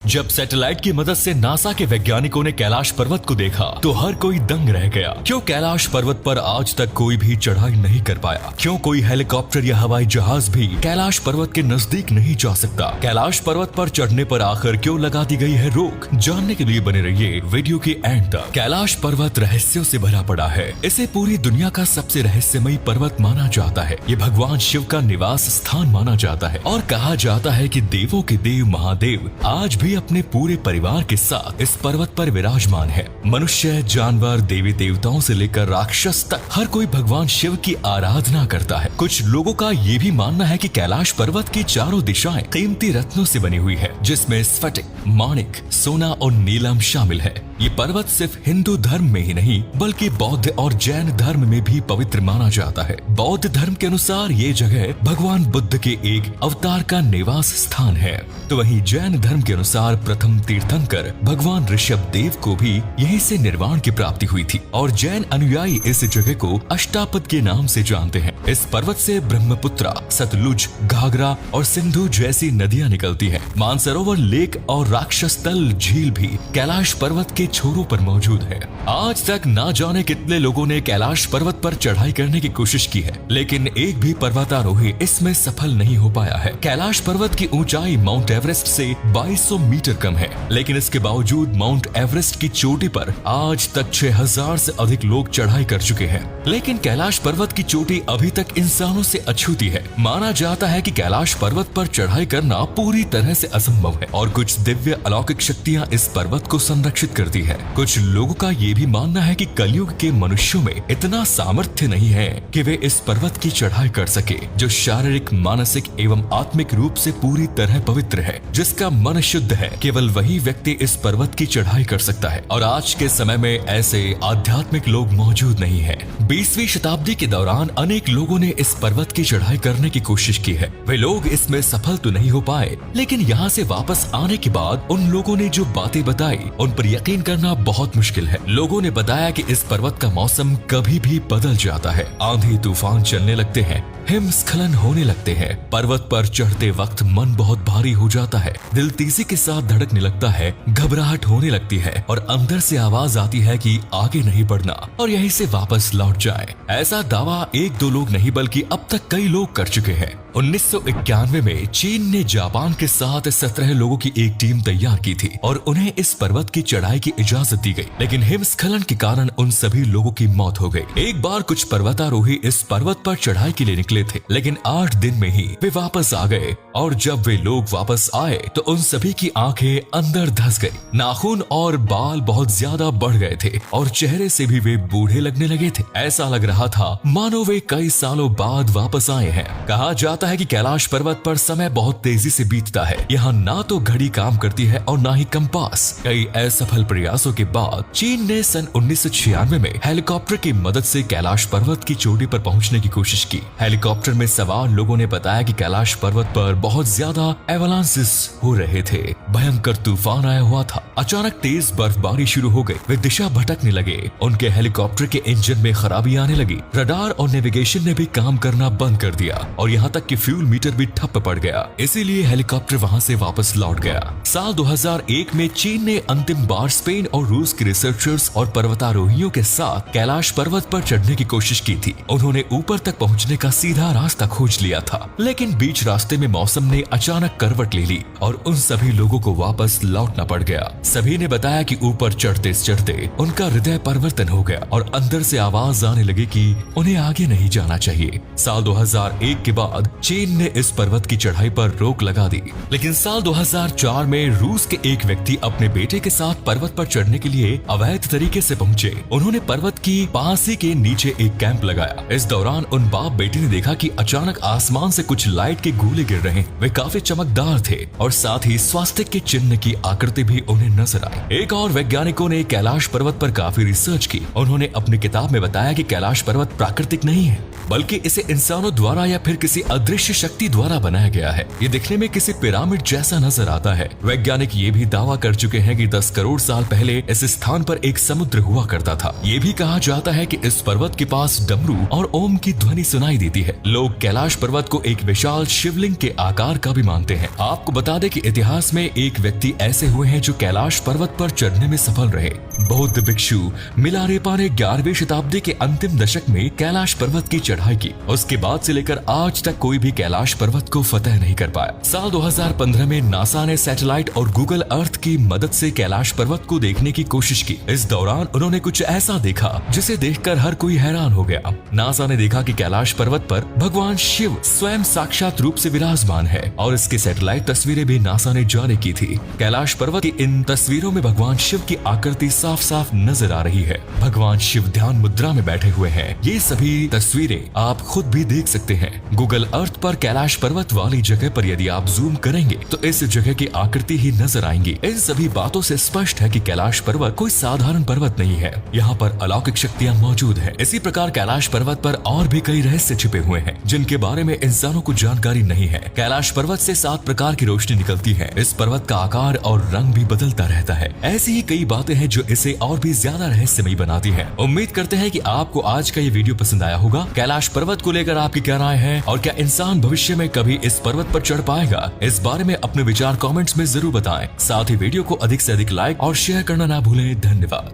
जब सैटेलाइट की मदद से नासा के वैज्ञानिकों ने कैलाश पर्वत को देखा तो हर कोई दंग रह गया। क्यों कैलाश पर्वत पर आज तक कोई भी चढ़ाई नहीं कर पाया? क्यों कोई हेलीकॉप्टर या हवाई जहाज भी कैलाश पर्वत के नजदीक नहीं जा सकता? कैलाश पर्वत पर चढ़ने पर आखिर क्यों लगा दी गई है रोक? जानने के लिए बने रहिए वीडियो के एंड तक। कैलाश पर्वत रहस्यों से भरा पड़ा है। इसे पूरी दुनिया का सबसे रहस्यमयी पर्वत माना जाता है। ये भगवान शिव का निवास स्थान माना जाता है और कहा जाता है कि देवों के देव महादेव आज भी अपने पूरे परिवार के साथ इस पर्वत पर विराजमान है। मनुष्य, जानवर, देवी देवताओं से लेकर राक्षस तक हर कोई भगवान शिव की आराधना करता है। कुछ लोगों का ये भी मानना है कि कैलाश पर्वत की चारों दिशाएं कीमती रत्नों से बनी हुई है, जिसमें स्फटिक, माणिक, सोना और नीलम शामिल है। ये पर्वत सिर्फ हिंदू धर्म में ही नहीं बल्कि बौद्ध और जैन धर्म में भी पवित्र माना जाता है। बौद्ध धर्म के अनुसार ये जगह भगवान बुद्ध के एक अवतार का निवास स्थान है, तो वहीं जैन धर्म के अनुसार प्रथम तीर्थंकर भगवान ऋषभ देव को भी यहीं से निर्वाण की प्राप्ति हुई थी और जैन अनुयायी इस जगह को अष्टापद के नाम से जानते हैं। इस पर्वत से ब्रह्मपुत्रा, सतलुज, घाघरा और सिंधु जैसी नदियां निकलती हैं। मानसरोवर लेक और राक्षस तल झील भी कैलाश पर्वत के छोरों पर मौजूद है। आज तक ना जाने कितने लोगों ने कैलाश पर्वत पर चढ़ाई करने की कोशिश की है, लेकिन एक भी पर्वतारोही इसमें सफल नहीं हो पाया है। कैलाश पर्वत की ऊंचाई माउंट एवरेस्ट से 2200 मीटर कम है, लेकिन इसके बावजूद माउंट एवरेस्ट की चोटी पर आज तक 6000 से अधिक लोग चढ़ाई कर चुके हैं। लेकिन कैलाश पर्वत की चोटी अभी तक इंसानों से अछूती है। माना जाता है कि कैलाश पर्वत पर चढ़ाई करना पूरी तरह से असंभव है और कुछ दिव्य अलौकिक शक्तियां इस पर्वत को संरक्षित करती है। कुछ लोगों का ये भी मानना है कि कलयुग के मनुष्यों में इतना सामर्थ्य नहीं है कि वे इस पर्वत की चढ़ाई कर सके, जो शारीरिक, मानसिक एवं आत्मिक रूप से पूरी तरह पवित्र है। जिसका मन शुद्ध है, केवल वही व्यक्ति इस पर्वत की चढ़ाई कर सकता है और आज के समय में ऐसे आध्यात्मिक लोग मौजूद नहीं है। 20वीं शताब्दी के दौरान अनेक लोगों ने इस पर्वत की चढ़ाई करने की कोशिश की है। वे लोग इसमें सफल तो नहीं हो पाए, लेकिन यहाँ से वापस आने के बाद उन लोगों ने जो बातें बताई उन पर यकीन करना बहुत मुश्किल है। लोगों ने बताया कि इस पर्वत का मौसम कभी भी बदल जाता है, आंधी तूफान चलने लगते हैं, हिमस्खलन होने लगते हैं। पर्वत पर चढ़ते वक्त मन बहुत भारी हो जाता है, दिल तेजी के साथ धड़कने लगता है, घबराहट होने लगती है और अंदर से आवाज आती है कि आगे नहीं बढ़ना और यहीं से वापस लौट जाएं। ऐसा दावा एक दो लोग नहीं बल्कि अब तक कई लोग कर चुके हैं। 1991 में चीन ने जापान के साथ 17 लोगों की एक टीम तैयार की थी और उन्हें इस पर्वत की चढ़ाई की इजाजत दी गई, लेकिन हिमस्खलन के कारण उन सभी लोगों की मौत हो गई। एक बार कुछ पर्वतारोही इस पर्वत पर चढ़ाई के लिए निकले थे, लेकिन 8 दिन में ही वे वापस आ गए और जब वे लोग वापस आए तो उन सभी की आंखें अंदर धंस गई, नाखून और बाल बहुत ज्यादा बढ़ गए थे और चेहरे से भी वे बूढ़े लगने लगे थे। ऐसा लग रहा था मानो वे कई सालों बाद वापस आए हैं। कहा जाता है कि कैलाश पर्वत पर समय बहुत तेजी से बीतता है। यहाँ ना तो घड़ी काम करती है और ना ही कंपास। कई असफल प्रयासों के बाद चीन ने सन 1996 में हेलीकॉप्टर की मदद से कैलाश पर्वत की चोटी पर पहुंचने की कोशिश की। हेलीकॉप्टर में सवार लोगों ने बताया कि कैलाश पर्वत पर बहुत ज्यादा एवलांसेस हो रहे थे, भयंकर तूफान आया हुआ था, अचानक तेज बर्फबारी शुरू हो गई। वे दिशा भटकने लगे, उनके हेलीकॉप्टर के इंजन में खराबी आने लगी, रडार और नेविगेशन ने भी काम करना बंद कर दिया और यहाँ तक कि फ्यूल मीटर भी ठप पड़ गया। इसीलिए हेलीकॉप्टर वहाँ से वापस लौट गया। साल 2001 में चीन ने अंतिम बार स्पेन और रूस के रिसर्चर्स और पर्वतारोहियों के साथ कैलाश पर्वत पर चढ़ने की कोशिश की थी। उन्होंने ऊपर तक पहुँचने का सीधा रास्ता खोज लिया था, लेकिन बीच रास्ते में मौसम ने अचानक करवट ले ली और उन सभी लोगों को वापस लौटना पड़ गया। सभी ने बताया कि ऊपर चढ़ते चढ़ते उनका हृदय परिवर्तन हो गया और अंदर से आवाज आने लगी कि उन्हें आगे नहीं जाना चाहिए। साल 2001 के बाद चीन ने इस पर्वत की चढ़ाई पर रोक लगा दी, लेकिन साल 2004 में रूस के एक व्यक्ति अपने बेटे के साथ पर्वत पर चढ़ने के लिए अवैध तरीके से पहुंचे। उन्होंने पर्वत की पास ही के नीचे एक कैंप लगाया। इस दौरान उन बाप बेटे ने देखा कि अचानक आसमान से कुछ लाइट के गोले गिर रहे हैं। वे काफी चमकदार थे और साथ ही स्वास्तिक के चिन्ह की आकृति भी उन्हें नजर आई। एक और वैज्ञानिकों ने कैलाश पर्वत पर काफी रिसर्च की। उन्होंने अपनी किताब में बताया कि कैलाश पर्वत प्राकृतिक नहीं है, बल्कि इसे इंसानों द्वारा या फिर किसी अदृश्य शक्ति द्वारा बनाया गया है। ये दिखने में किसी पिरामिड जैसा नजर आता है। वैज्ञानिक ये भी दावा कर चुके हैं कि 10 करोड़ साल पहले इस स्थान पर एक समुद्र हुआ करता था। ये भी कहा जाता है कि इस पर्वत के पास डमरू और ओम की ध्वनि सुनाई देती है। लोग कैलाश पर्वत को एक विशाल शिवलिंग के आकार का भी मानते हैं। आपको बता दें कि इतिहास में एक व्यक्ति ऐसे हुए हैं जो कैलाश पर्वत पर चढ़ने में सफल रहे। बौद्ध भिक्षु मिलारेपा ने 11वीं शताब्दी के अंतिम दशक में कैलाश पर्वत की चढ़ाई की। उसके बाद से लेकर आज तक कोई भी कैलाश पर्वत को फतह नहीं कर पाया। साल 2015 में नासा ने सैटेलाइट और गूगल अर्थ की मदद से कैलाश पर्वत को देखने की कोशिश की। इस दौरान उन्होंने कुछ ऐसा देखा जिसे देखकर हर कोई हैरान हो गया। नासा ने देखा कि कैलाश पर्वत पर भगवान शिव स्वयं साक्षात रूप से विराजमान है और इसकी सैटेलाइट तस्वीरें भी नासा ने जारी की थी। कैलाश पर्वत की इन तस्वीरों में भगवान शिव की आकृति साफ साफ नजर आ रही है। भगवान शिव ध्यान मुद्रा में बैठे हुए हैं। ये सभी तस्वीरें आप खुद भी देख सकते हैं। गूगल अर्थ पर कैलाश पर्वत वाली जगह पर यदि आप जूम करेंगे तो इस जगह की आकृति ही नजर आएंगी। इन सभी बातों से स्पष्ट है कि कैलाश पर्वत कोई साधारण पर्वत नहीं है। यहाँ पर अलौकिक शक्तियाँ मौजूद है। इसी प्रकार कैलाश पर्वत पर और भी कई रहस्य छिपे हुए हैं जिनके बारे में इंसानों को जानकारी नहीं है। कैलाश पर्वत से 7 प्रकार की रोशनी निकलती है। इस पर्वत का आकार और रंग भी बदलता रहता है। ऐसी ही कई बातें हैं जो इसे और भी ज्यादा रहस्यमयी बनाती है। उम्मीद करते हैं कि आपको आज का ये वीडियो पसंद आया होगा। कैलाश पर्वत को लेकर आपकी क्या राय है और क्या इंसान भविष्य में कभी इस पर्वत पर चढ़ पाएगा? इस बारे में अपने विचार कमेंट्स में जरूर बताएं। साथ ही वीडियो को अधिक से अधिक लाइक और शेयर करना ना भूलें। धन्यवाद।